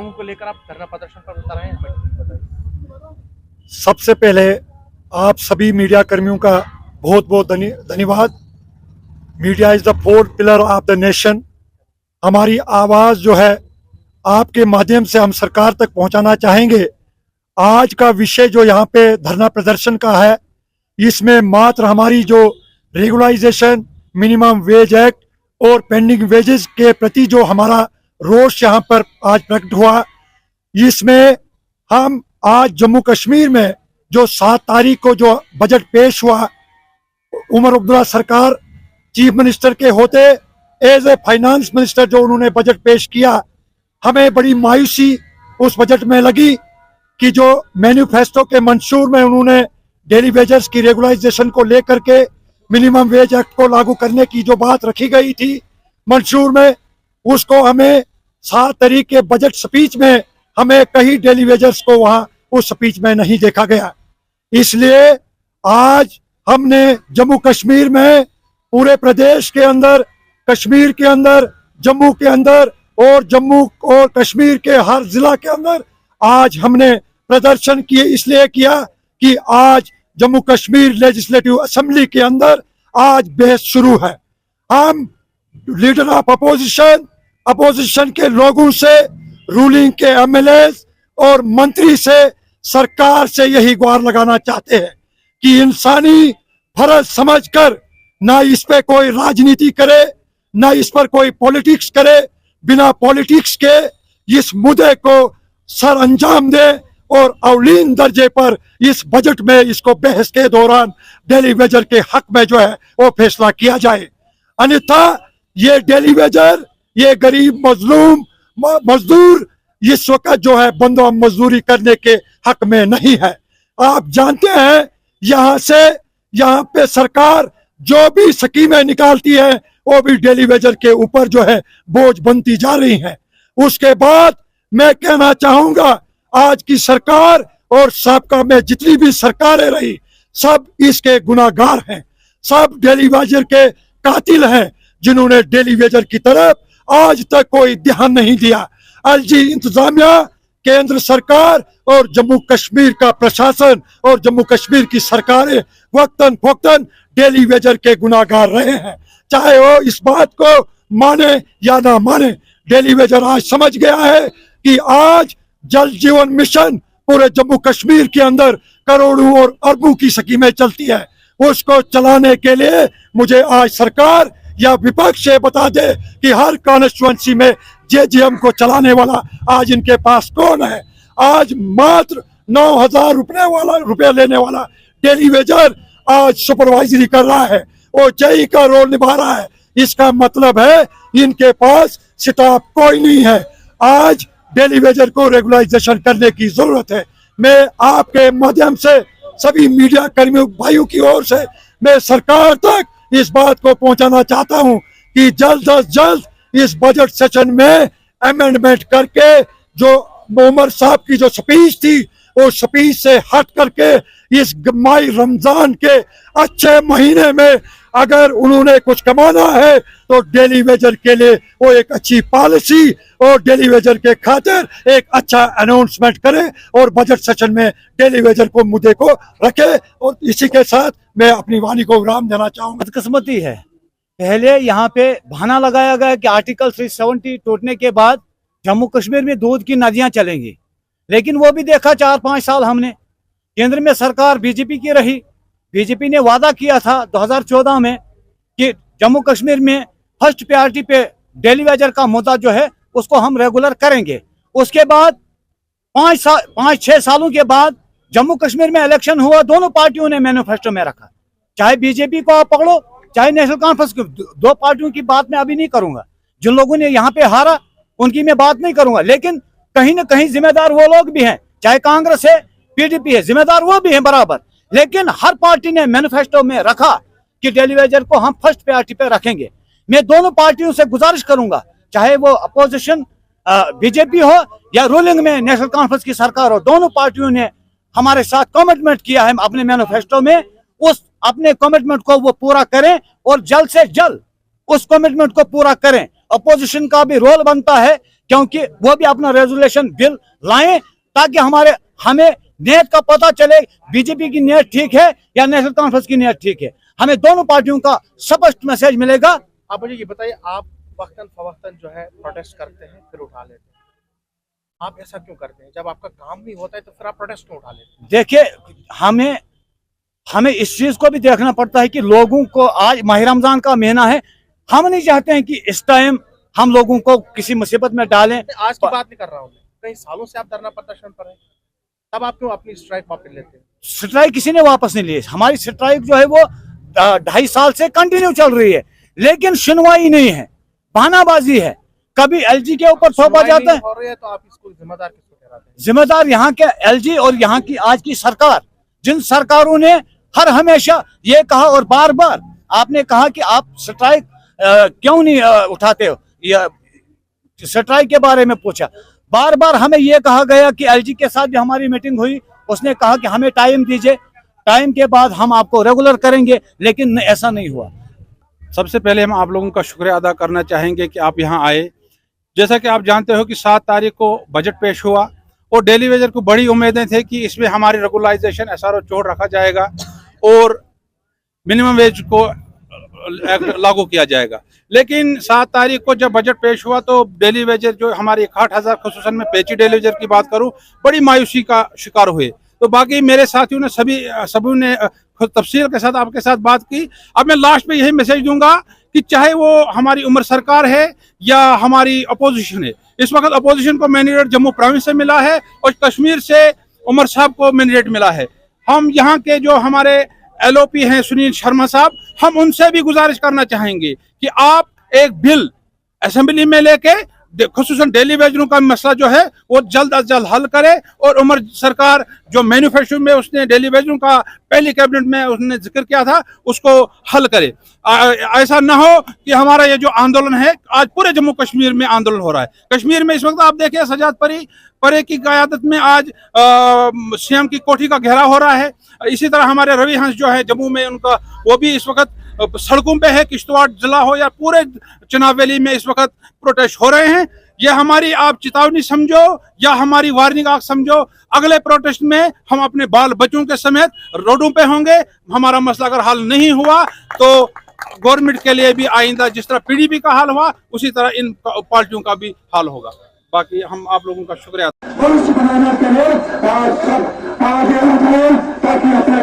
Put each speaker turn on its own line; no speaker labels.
मांगों को लेकर आप धरना प्रदर्शन पर उतर रहे हैं?
सबसे पहले आप सभी मीडिया कर्मियों का बहुत बहुत धन्यवाद। Media is the fourth pillar of the nation. हमारी आवाज़ जो है आपके माध्यम से हम सरकार तक पहुंचाना चाहेंगे। आज का विषय जो यहाँ पे धरना प्रदर्शन का है, इसमें मात्र हमारी जो रेगुलाइजेशन, मिनिमम वेज एक्ट और पेंडिंग वेजेस के प्रति जो हमारा रोष यहाँ पर आज प्रकट हुआ, इसमें हम आज जम्मू कश्मीर में जो 7 तारीख को जो बजट पेश हुआ, उमर अब्दुल्ला सरकार चीफ मिनिस्टर के होते एज ए फाइनेंस मिनिस्टर जो उन्होंने बजट पेश किया, हमें बड़ी मायूसी उस बजट में लगी कि जो मैन्युफेस्टो के मंशूर में उन्होंने डेली वेजर्स की रेगुलाइजेशन को लेकर के मिनिमम वेज एक्ट को लागू करने की जो बात रखी गई थी मंशूर में, उसको हमें 7 तारीख के बजट स्पीच में हमें कहीं डेली वेजर्स को वहां उस स्पीच में नहीं देखा गया। इसलिए आज हमने जम्मू कश्मीर में, पूरे प्रदेश के अंदर, कश्मीर के अंदर, जम्मू के अंदर और जम्मू और कश्मीर के हर जिला के अंदर आज हमने प्रदर्शन किए, इसलिए किया कि आज जम्मू कश्मीर लेजिस्लेटिव असेंबली के अंदर आज बहस शुरू है। हम लीडर ऑफ अपोजिशन के लोगों से, रूलिंग के एमएलए और मंत्री से, सरकार से यही गुहार लगाना चाहते हैं कि इंसानी फर्ज समझकर ना इस पे कोई राजनीति करे, ना इस पर कोई पॉलिटिक्स करे। बिना पॉलिटिक्स के इस मुद्दे को सर अंजाम दे और अवलीन दर्जे पर इस बजट में इसको बहस के दौरान डेली वेजर के हक में जो है वो फैसला किया जाए। अन्यथा ये डेली वेजर, ये गरीब मजलूम मजदूर इस वक्त जो है बंदो मजदूरी करने के हक में नहीं है। आप जानते हैं यहाँ पे सरकार जो भी स्कीमें निकालती है वो भी डेली वेजर के ऊपर जो है बोझ बनती जा रही है। उसके बाद मैं कहना चाहूंगा, आज की सरकार और साबका में जितनी भी सरकारें रही, सब इसके गुनाहगार हैं, सब डेली वेजर के कातिल हैं, जिन्होंने डेली वेजर की तरफ आज तक कोई ध्यान नहीं दिया। एलजी इंतजामिया, केंद्र सरकार और जम्मू कश्मीर का प्रशासन और जम्मू कश्मीर की सरकारें वक्तन फवक्तन डेली वेजर के गुनाहगार रहे हैं। चाहे वो इस बात को माने या ना माने, डेली वेजर आज समझ गया है कि आज जल जीवन मिशन पूरे जम्मू कश्मीर के अंदर करोड़ों और अरबों की स्कीमें चलती है। उसको चलाने के लिए मुझे आज सरकार या विपक्ष से बता दे कि हर कॉन्स्टिट्यूएंसी में जेजीएम को चलाने वाला आज इनके पास कौन है। आज मात्र 9,000 रुपए लेने वाला डेली वेजर आज सुपरवाइजरी कर रहा है, वो जेई का रोल निभा रहा है। इसका मतलब है इनके पास स्टाफ कोई नहीं है। आज डेली वेजर को रेगुलाइजेशन करने की जरूरत है। मैं आपके माध्यम से सभी मीडिया कर्मियों भाइयों की ओर से मैं सरकार तक इस बात को पहुंचाना चाहता हूं कि जल्द अज जल्द इस बजट सेशन में अमेंडमेंट करके जो उमर साहब की जो स्पीच थी वो स्पीच से हट करके इस माई रमजान के अच्छे महीने में अगर उन्होंने कुछ कमाना है तो डेली वेजर के लिए वो एक अच्छी पॉलिसी और डेली वेजर के खातिर एक अच्छा अनाउंसमेंट करे और बजट सेशन में डेली वेजर को मुद्दे को रखे। और इसी के साथ मैं अपनी वाणी को विराम देना चाहूंगा।
बदकिस्मती है, पहले यहाँ पे बहाना लगाया गया कि आर्टिकल 370 टूटने के बाद जम्मू कश्मीर में दूध की नदियां चलेंगी, लेकिन वो भी देखा 4-5 साल हमने केंद्र में सरकार बीजेपी की रही। बीजेपी ने वादा किया था 2014 में कि जम्मू कश्मीर में फर्स्ट प्रायोरिटी पे डेली वेजर का मुद्दा जो है उसको हम रेगुलर करेंगे। उसके बाद 5-6 सालों के बाद जम्मू कश्मीर में इलेक्शन हुआ, दोनों पार्टियों ने मैनिफेस्टो में रखा, चाहे बीजेपी को आप पकड़ो चाहे नेशनल कॉन्फ्रेंस को। 2 पार्टियों की बात मैं अभी नहीं करूंगा, जिन लोगों ने यहाँ पे हारा उनकी मैं बात नहीं करूंगा, लेकिन कहीं ना कहीं जिम्मेदार वो लोग भी हैं, चाहे कांग्रेस है पीडीपी है, जिम्मेदार वो भी हैं बराबर। लेकिन हर पार्टी ने मैनिफेस्टो में रखा कि डेली वेजर को हम फर्स्ट प्रायोरिटी पे रखेंगे। मैं दोनों पार्टियों से गुजारिश करूंगा, चाहे वो अपोजिशन बीजेपी हो या रूलिंग में नेशनल कॉन्फ्रेंस की सरकार हो, दोनों पार्टियों ने हमारे साथ कमिटमेंट किया है अपने मैनिफेस्टो में, उस अपने कमिटमेंट को वो पूरा करें और जल्द से जल्द उस कमिटमेंट को पूरा करें। अपोजिशन का भी रोल बनता है क्योंकि वो भी अपना रेजोल्यूशन बिल लाएं ताकि हमें नीयत का पता चले, बीजेपी की नीयत ठीक है या नेशनल कॉन्फ्रेंस की नीयत ठीक है। हमें दोनों पार्टियों का स्पष्ट मैसेज मिलेगा।
आप मुझे ये बताइए, आप वक्तन फवक्तन जो है प्रोटेस्ट करते हैं फिर उठा लेते हैं, आप ऐसा क्यों करते हैं? जब आपका काम नहीं होता है तो फिर आप प्रोटेस्ट क्यों उठा लेते हैं?
देखिए, हमें इस चीज को भी देखना पड़ता है कि लोगों को आज माह रमजान का महीना है, हम नहीं चाहते हैं कि इस टाइम हम लोगों को किसी मुसीबत में डालें।
आज की बात नहीं कर रहा हूँ, कई सालों से आप धरना प्रदर्शन पर हैं, तब आप क्यों अपनी स्ट्राइक वापस लेते हैं?
स्ट्राइक किसी ने वापस नहीं ली। हमारी स्ट्राइक जो है वो 2.5 साल से कंटिन्यू चल रही है, लेकिन सुनवाई नहीं है, बहानाबाजी है। कभी एलजी के ऊपर थोपा जाता है,
हो रही है तो आप इसको जिम्मेदार किसको ठहराते हैं?
जिम्मेदार यहाँ के एलजी और यहाँ की आज की सरकार, जिन सरकारों ने हर हमेशा ये कहा और बार बार आपने कहा कि आप स्ट्राइक क्यों नहीं उठाते हो, या स्ट्राइक के बारे में पूछा। बार बार हमें ये कहा गया कि एलजी के साथ भी हमारी मीटिंग हुई, उसने कहा कि हमें टाइम दीजिए, टाइम के बाद हम आपको रेगुलर करेंगे, लेकिन ऐसा नहीं हुआ।
सबसे पहले हम आप लोगों का शुक्रिया अदा करना चाहेंगे कि आप यहाँ आए। जैसा कि आप जानते हो कि 7 तारीख को बजट पेश हुआ और डेली वेजर को बड़ी उम्मीदें थे कि इसमें हमारी रेगुलराइजेशन एसआरओ छोड़ रखा जाएगा और मिनिमम वेज को एक्ट लागू किया जाएगा। लेकिन 7 तारीख को जब बजट पेश हुआ तो डेली वेजर जो हमारी 61,000 खुसूसन में पेची डेली वेजर की बात करूं, बड़ी मायूसी का शिकार हुए। तो बाकी मेरे साथियों ने सभी ने तफसील के साथ आपके साथ बात की। अब मैं लास्ट में यही मैसेज दूंगा कि चाहे वो हमारी उम्र सरकार है या हमारी अपोजिशन है, इस वक्त अपोजिशन को मैंडेट जम्मू प्रोविंस से मिला है और कश्मीर से उमर साहब को मैंडेट मिला है। हम यहाँ के जो हमारे एलओपी हैं सुनील शर्मा साहब, हम उनसे भी गुजारिश करना चाहेंगे कि आप एक बिल असेंबली में लेके खुसूसन डेली वेजरों का मसला जो है वो जल्द अज जल्द हल करे और उमर सरकार जो मैन्युफैक्चरिंग में उसने डेली वेजरों का पहली कैबिनेट में उसने जिक्र किया था उसको हल करे। ऐसा ना हो कि हमारा ये जो आंदोलन है, आज पूरे जम्मू कश्मीर में आंदोलन हो रहा है। कश्मीर में इस वक्त आप देखिए सजाद परे की क़यादत में आज सीएम की कोठी का घेराव हो रहा है। इसी तरह हमारे रवि हंस जो है जम्मू में, उनका वो भी इस वक्त सड़कों पे है। किश्तवाड़ जिला हो या पूरे चनाब वैली में इस वक्त प्रोटेस्ट हो रहे हैं। ये हमारी आप चेतावनी समझो या हमारी वार्निंग आप समझो, अगले प्रोटेस्ट में हम अपने बाल बच्चों के समेत रोडों पे होंगे। हमारा मसला अगर हल नहीं हुआ तो गवर्नमेंट के लिए भी आइंदा जिस तरह पीडीपी का हाल हुआ उसी तरह इन पार्टियों का भी हाल होगा। बाकी हम आप लोगों का शुक्रिया।
भविष्य बनाने के लिए आज सब आगे उठे ताकि अपने